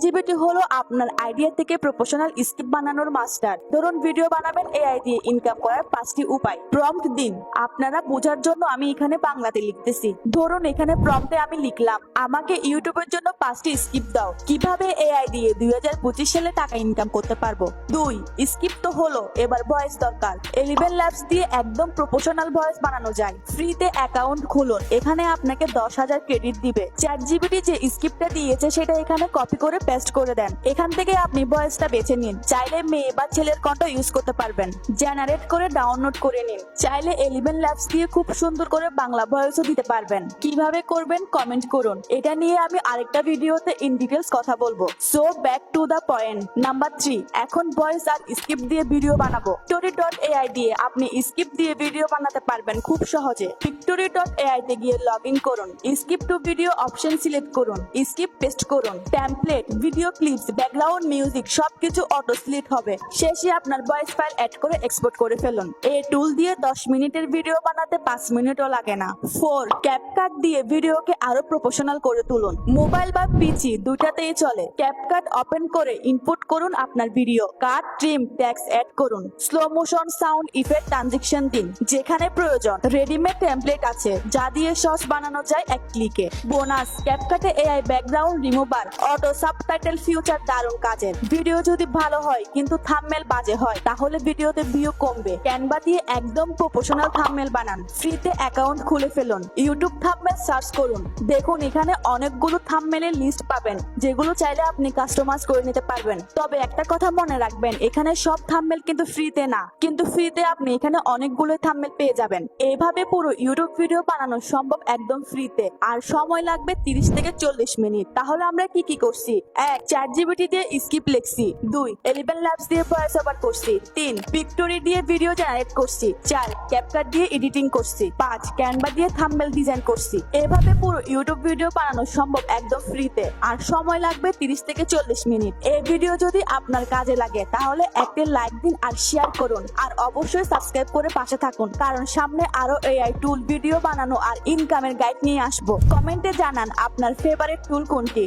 GPT হলো আপনার idea থেকে প্রফেশনাল স্ক্রিপ্ট বানানোর মাস্টার। ধরুন ভিডিও বানাবেন, এআই দিয়ে ইনকাম করার 5টি উপায়। প্রম্পট দিন। আপনারা বোঝার জন্য আমি এখানে বাংলাতে লিখতেছি। ধরুন এখানে প্রম্পটে আমি লিখলাম, আমাকে ইউটিউবের জন্য 5টি স্ক্রিপ্ট দাও, কিভাবে এআই দিয়ে 2025 সালে টাকা ইনকাম করতে পারবো। 2, স্ক্রিপ্ট তো হলো, এবার ভয়েস দরকার। 11 ল্যাবস দিয়ে একদম প্রফেশনাল ভয়েস বানানো যায়। ফ্রিতে অ্যাকাউন্ট খুলুন, এখানে আপনাকে 10,000 ক্রেডিট দিবে। চ্যাট জিপিটি যে স্ক্রিপ্টটা দিয়েছে সেটা এখানে কপি করে পেস্ট করে দেন। এখান থেকে আপনি ভয়েসটা বেছে নিন। চাইলে মেয়ে বা ছেলের কণ্ঠ ইউজ করতে পারবেন। জেনারেট করে ডাউনলোড করে নিন। চাইলে 11 ল্যাবস দিয়ে খুব সুন্দর করে বাংলা ভয়েসও দিতে পারবেন। কিভাবে করবেন কমেন্ট করুন, এটা নিয়ে আমি আরেকটা ভিডিওতে ইন ডিটেলস কথা বলবো। So back to the point. Number 3, এখন ভয়েস আর স্ক্রিপ্ট দিয়ে ভিডিও বানাবো। Pictory.ai দিয়ে আপনি স্ক্রিপ্ট দিয়ে ভিডিও বানাতে পারবেন খুব সহজে। Pictory.ai তে গিয়ে লগ ইন করুন। Script to video option select করুন। স্ক্রিপ্ট পেস্ট করুন। Template, video clips, background music সবকিছু অটো সিলেক্ট হবে। শেষে আপনার ভয়েস ফাইল অ্যাড করে এক্সপোর্ট করে ফেলুন। এই টুল দিয়ে 10 মিনিটের ভিডিও বানাতে 5 মিনিটও লাগে না। 4, ক্যাপকাট দিয়ে ভিডিওকে আরো প্রফেশনাল করে তুলুন। মোবাইল বা পিসি দুটাতেই চলে। ক্যাপকাট ওপেন করে ইনপুট করুন আপনার ভিডিও। কাট, ট্রিম, টেক্সট অ্যাড করুন। Slow motion, sound effect, transition দিন যেখানে প্রয়োজন। রেডিমেড টেমপ্লেট আছে যা দিয়ে সস বানানো যায় এক ক্লিকে। বোনাস, ক্যাপকাটে AI background remover, auto subtitle feature দারুণ কাজের। ভিডিও যদি ভালো হয় কিন্তু থাম্বনেল বাজে হয় তাহলে ভিডিওতে ভিউ কমবে। ক্যানভা দিয়ে একদম প্রফেশনাল থাম্বনেল বানান। ফ্রিতে অ্যাকাউন্ট খুলে ফেলুন। ইউটিউব থাম্বনেল সার্চ করুন। দেখুন এখানে অনেকগুলো থাম্বনেলের লিস্ট পাবেন যেগুলো চাইলে আপনি কাস্টমাইজ করে নিতে পারবেন। তবে একটা কথা মনে রাখবেন, এখানে সব থাম্বনেল কিন্তু ফ্রিতে না, কিন্তু ফ্রিতে আপনি এখানে অনেকগুলো থাম্বনেল পেয়ে যাবেন। এইভাবে পুরো ইউটিউব ভিডিও বানানো সম্ভব একদম ফ্রিতে, আর সময় লাগবে 30 থেকে 40 মিনিট। তাহলে আমরা কি কি করছি? 1, চ্যাট জিপিটি দিয়ে স্ক্রিপ্ট লিখছি। 2, 11 ল্যাবস দিয়ে ভয়েস ওভার করছি। 3, পিক্টোরি দিয়ে ভিডিও জেনারেট করছি। 4, ক্যাপকাট দিয়ে এডিটিং করছি। 5, ক্যানভা দিয়ে থাম্বনেল ডিজাইন করছি। এভাবে পুরো ইউটিউব ভিডিও বানানো সম্ভব একদম ফ্রিতে, আর সময় লাগবে 30 থেকে 40 মিনিট। এই ভিডিও যদি আপনার কাজে লাগে তাহলে একটা লাইক দিন আর শেয়ার করুন, আর অবশ্যই সাবস্ক্রাইব করে পাশে থাকুন, কারণ সামনে আরো এআই টুল ভিডিও বানানো আর ইনকামের গাইড নিয়ে আসবো। কমেন্টে জানান আপনার ফেভারিট টুল কোনটি।